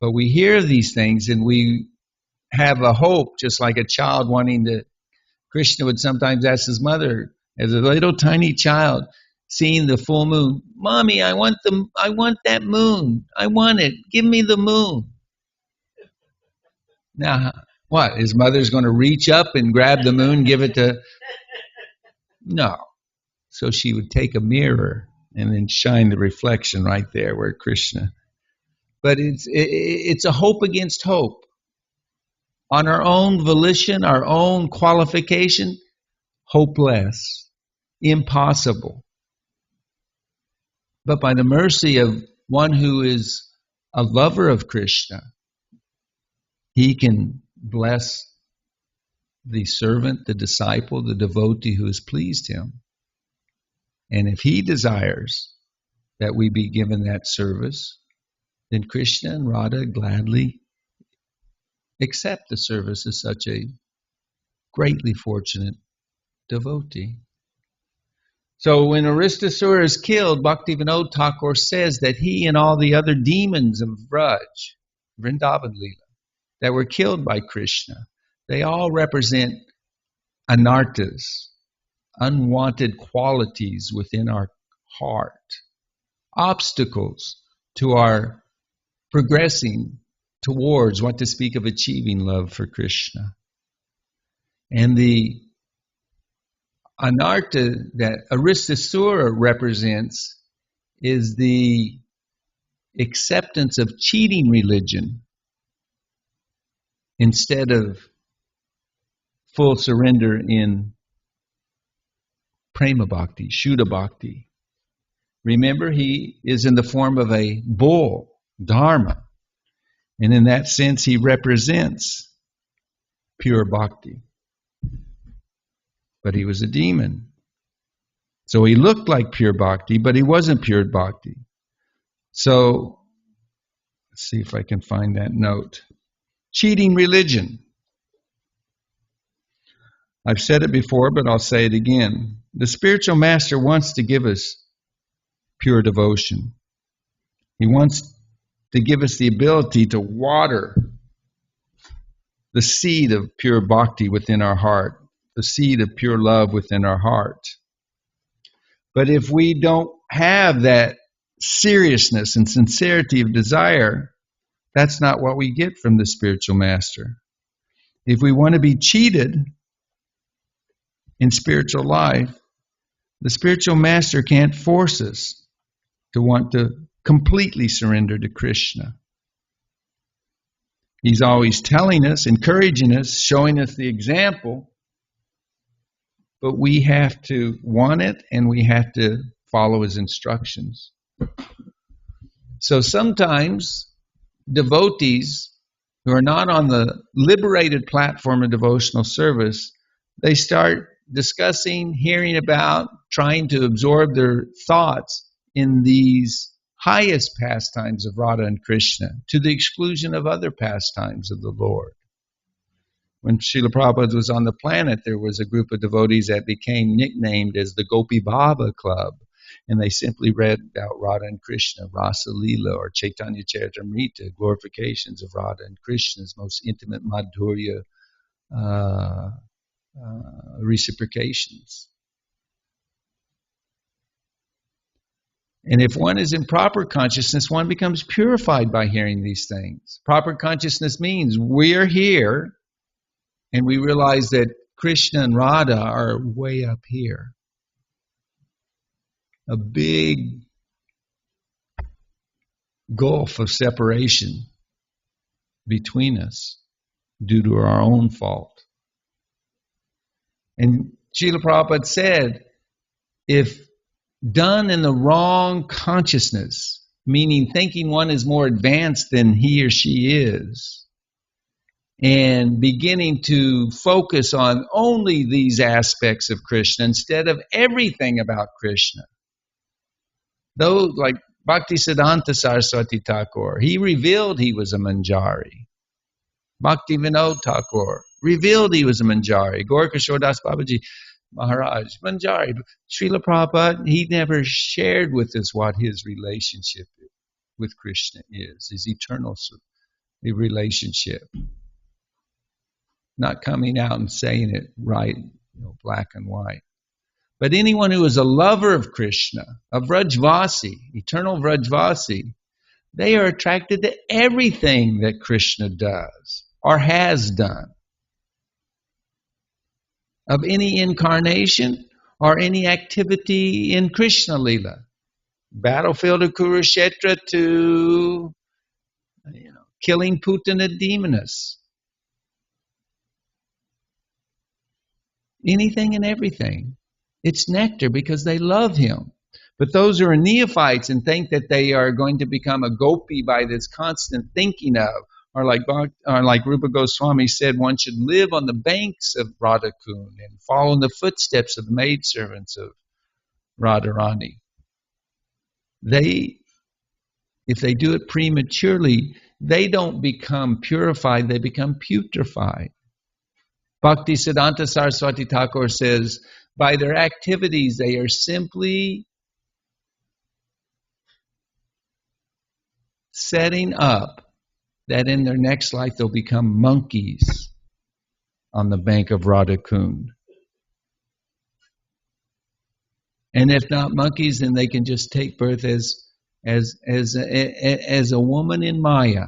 But we hear these things and we have a hope, just like a child wanting to. Krishna would sometimes ask his mother, as a little tiny child, seeing the full moon, "Mommy, I want that moon. I want it. Give me the moon." Now, what? His mother's going to reach up and grab the moon, give it to? No. So she would take a mirror and then shine the reflection right there where Krishna. But it's a hope against hope. On our own volition, our own qualification, hopeless, impossible. But by the mercy of one who is a lover of Krishna, he can bless the servant, the disciple, the devotee who has pleased him. And if he desires that we be given that service, then Krishna and Radha gladly accept the service of such a greatly fortunate devotee. So when Aristasura is killed, Bhaktivinoda Thakur says that he and all the other demons of Vraj, Vrindavan Leela, that were killed by Krishna, they all represent anartas, unwanted qualities within our heart, obstacles to our progressing towards what to speak of achieving love for Krishna. And the anarta that Aristasura represents is the acceptance of cheating religion instead of full surrender in prema bhakti, shuddha bhakti. Remember, he is in the form of a bull, dharma, and in that sense he represents pure bhakti. But he was a demon. So he looked like pure bhakti, but he wasn't pure bhakti. So, let's see if I can find that note. Cheating religion. I've said it before, but I'll say it again. The spiritual master wants to give us pure devotion. He wants to give us the ability to water the seed of pure bhakti within our heart, the seed of pure love within our heart. But if we don't have that seriousness and sincerity of desire, that's not what we get from the spiritual master. If we want to be cheated in spiritual life, the spiritual master can't force us to want to completely surrender to Krishna. He's always telling us, encouraging us, showing us the example, but we have to want it and we have to follow his instructions. So sometimes devotees who are not on the liberated platform of devotional service, they start discussing, hearing about, trying to absorb their thoughts in these highest pastimes of Radha and Krishna, to the exclusion of other pastimes of the Lord. When Srila Prabhupada was on the planet, there was a group of devotees that became nicknamed as the Gopi Baba Club, and they simply read about Radha and Krishna, Rasa Leela, or Chaitanya Charitamrita, glorifications of Radha and Krishna's most intimate Madhurya reciprocations. And if one is in proper consciousness, one becomes purified by hearing these things. Proper consciousness means we are here and we realize that Krishna and Radha are way up here. A big gulf of separation between us due to our own fault. And Srila Prabhupada said, if done in the wrong consciousness, meaning thinking one is more advanced than he or she is, and beginning to focus on only these aspects of Krishna instead of everything about Krishna. Though, like Bhaktisiddhanta Saraswati Thakur, he revealed he was a Manjari. Bhaktivinoda Thakur revealed he was a Manjari. Gorkishore Das Babaji Maharaj, Manjari. Srila Prabhupada, he never shared with us what his relationship with Krishna is, his eternal relationship. Not coming out and saying it right, black and white. But anyone who is a lover of Krishna, of Vrajvasi, eternal Vrajvasi, they are attracted to everything that Krishna does or has done. Of any incarnation or any activity in Krishna Leela. Battlefield of Kurukshetra to killing Putana Demoness. Anything and everything. It's nectar because they love him. But those who are neophytes and think that they are going to become a gopi by this constant thinking of, or like Rupa Goswami said, one should live on the banks of Radha Kund and follow in the footsteps of the maidservants of Radharani. If they do it prematurely, they don't become purified, they become putrefied. Bhakti Siddhanta Saraswati Thakur says, by their activities, they are simply setting up that in their next life they'll become monkeys on the bank of Radha Kund. And if not monkeys, then they can just take birth as a woman in Maya,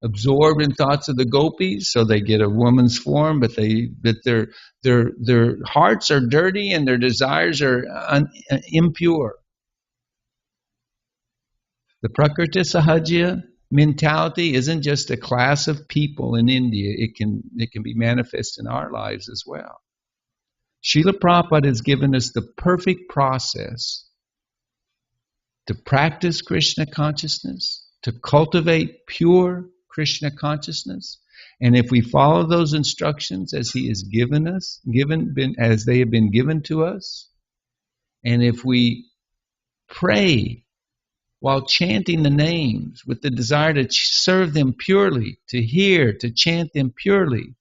absorbed in thoughts of the gopis, so they get a woman's form, but their hearts are dirty and their desires are impure. The Prakriti Sahaja mentality isn't just a class of people in India. It can be manifest in our lives as well. Srila Prabhupada has given us the perfect process to practice Krishna consciousness, to cultivate pure Krishna consciousness. And if we follow those instructions as he has given us, as they have been given to us, and if we pray while chanting the names with the desire to serve them purely, to hear, to chant them purely,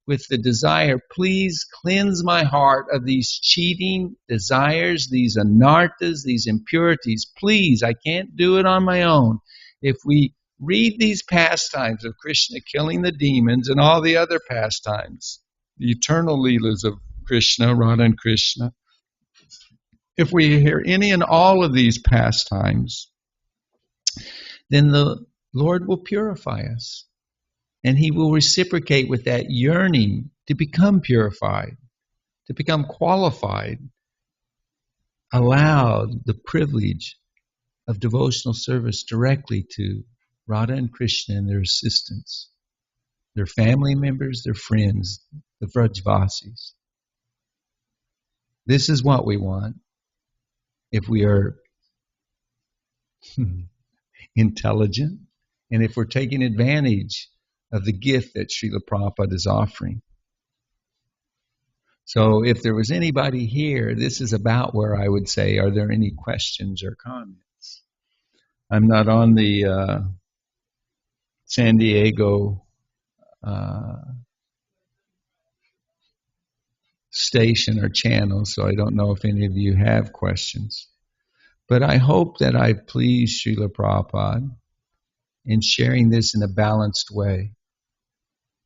with the desire, please cleanse my heart of these cheating desires, these anarthas, these impurities. Please, I can't do it on my own. If we read these pastimes of Krishna killing the demons and all the other pastimes, the eternal leelas of Krishna, Radha and Krishna, if we hear any and all of these pastimes, then the Lord will purify us. And he will reciprocate with that yearning to become purified, to become qualified, allowed the privilege of devotional service directly to Radha and Krishna and their assistants, their family members, their friends, the Vrajvasis. This is what we want if we are intelligent and if we're taking advantage of the gift that Srila Prabhupada is offering. So if there was anybody here, this is about where I would say, are there any questions or comments? I'm not on the SanDiego station or channel, so I don't know if any of you have questions. But I hope that I've pleased Srila Prabhupada in sharing this in a balanced way.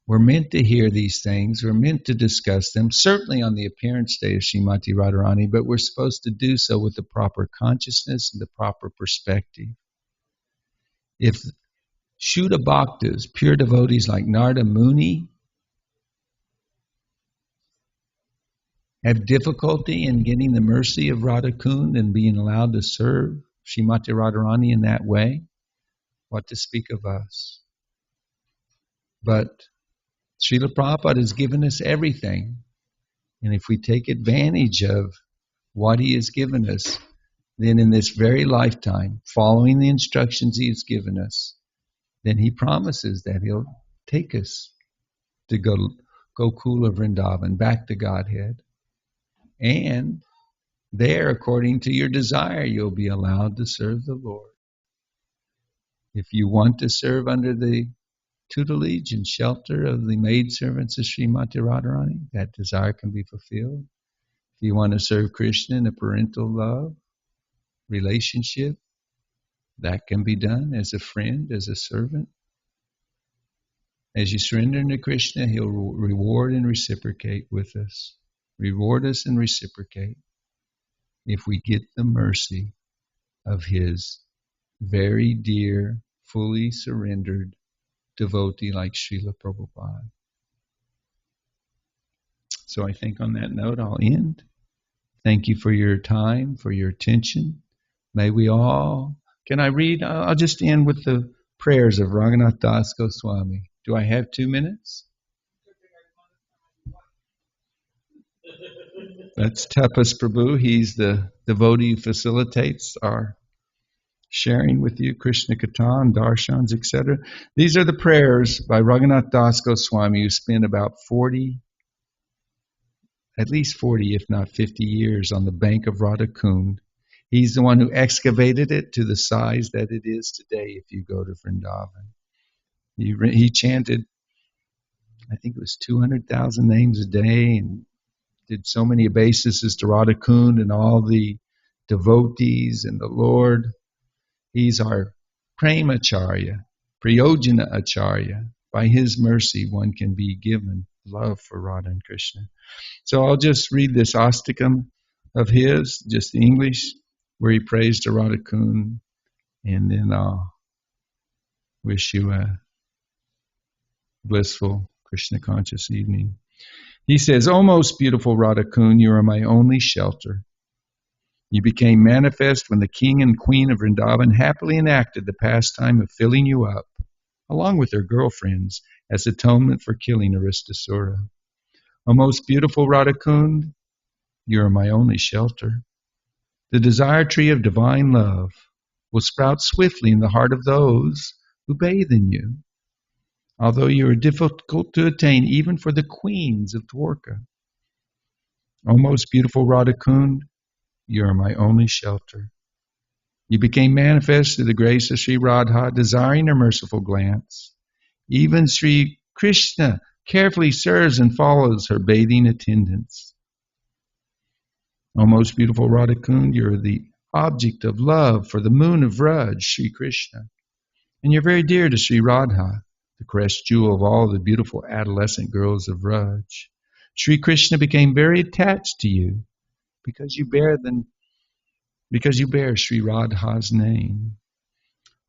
We're meant to hear these things. We're meant to discuss them, certainly on the appearance day of Srimati Radharani, but we're supposed to do so with the proper consciousness and the proper perspective. If Shuddha Bhaktas, pure devotees like Narada Muni, have difficulty in getting the mercy of Radha Kund and being allowed to serve Srimati Radharani in that way, what to speak of us? But Srila Prabhupada has given us everything. And if we take advantage of what he has given us, then in this very lifetime, following the instructions he has given us, then he promises that he'll take us to Gokula Vrindavan, back to Godhead. And there, according to your desire, you'll be allowed to serve the Lord. If you want to serve under the tutelage and shelter of the maidservants of Srimati Radharani, that desire can be fulfilled. If you want to serve Krishna in a parental love relationship, that can be done as a friend, as a servant. As you surrender to Krishna, he'll reward and reciprocate with us. Reward us and reciprocate if we get the mercy of his very dear, fully surrendered devotee like Srila Prabhupada. So I think on that note I'll end. Thank you for your time, for your attention. May we all, can I read? I'll just end with the prayers of Raghunath Das Goswami. Do I have 2 minutes? That's Tapas Prabhu. He's the devotee who facilitates our sharing with you, Krishna Katan, Darshans, etc. These are the prayers by Raghunath Das Goswami, who spent about 40, at least 40, if not 50 years on the bank of Radha Kund. He's the one who excavated it to the size that it is today if you go to Vrindavan. He chanted, I think it was 200,000 names a day, and did so many obeisances to Radha Kund and all the devotees and the Lord. He's our Premacharya, Prayojana Acharya. By his mercy, one can be given love for Radha and Krishna. So I'll just read this Astakam of his, just the English, where he prays to Radha Kund, and then I'll wish you a blissful Krishna conscious evening. He says, "O most beautiful Radha Kund, you are my only shelter. You became manifest when the king and queen of Vrindavan happily enacted the pastime of filling you up, along with their girlfriends, as atonement for killing Aristasura. O most beautiful Radha Kund, you are my only shelter. The desire tree of divine love will sprout swiftly in the heart of those who bathe in you, although you are difficult to attain even for the queens of Dwarka. O most beautiful Radha Kund, you are my only shelter. You became manifest through the grace of Sri Radha, desiring her merciful glance. Even Sri Krishna carefully serves and follows her bathing attendants. O most beautiful Radha Kund, you are the object of love for the moon of Vraj, Sri Krishna. And you're very dear to Sri Radha, the crest jewel of all the beautiful adolescent girls of Vraj. Sri Krishna became very attached to you because you bear Sri Radha's name.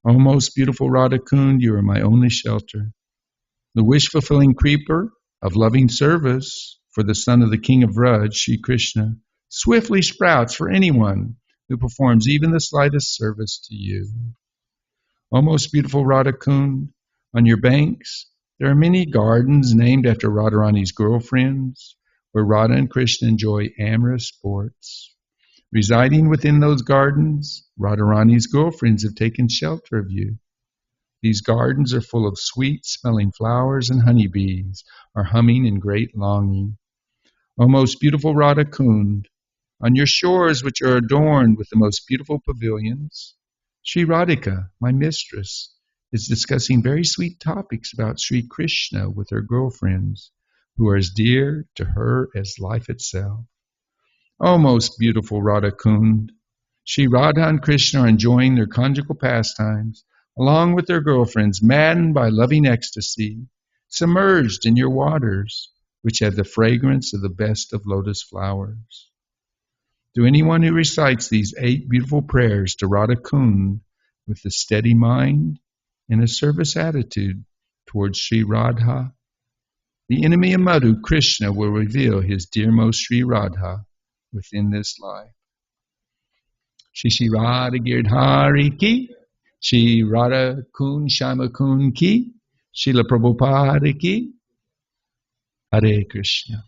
O most beautiful Radha Kund, you are my only shelter. The wish-fulfilling creeper of loving service for the son of the king of Vraj, Sri Krishna, swiftly sprouts for anyone who performs even the slightest service to you. O most beautiful Radha Kund, on your banks there are many gardens named after Radharani's girlfriends, where Radha and Krishna enjoy amorous sports. Residing within those gardens, Radharani's girlfriends have taken shelter of you. These gardens are full of sweet-smelling flowers, and honeybees are humming in great longing. O most beautiful Radha Kund, on your shores, which are adorned with the most beautiful pavilions, Sri Radhika, my mistress, is discussing very sweet topics about Sri Krishna with her girlfriends, who are as dear to her as life itself. O most beautiful Radha Kund, Sri Radha and Krishna are enjoying their conjugal pastimes, along with their girlfriends, maddened by loving ecstasy, submerged in your waters, which have the fragrance of the best of lotus flowers. To anyone who recites these 8 beautiful prayers to Radha Kund with a steady mind and a service attitude towards Sri Radha, the enemy of Madhu, Krishna, will reveal his dearmost Sri Radha within this life. Shri Radha Girdhari ki, Shri Radha Kund Shama Kund ki, Srila Prabhupada ki, Hare Krishna.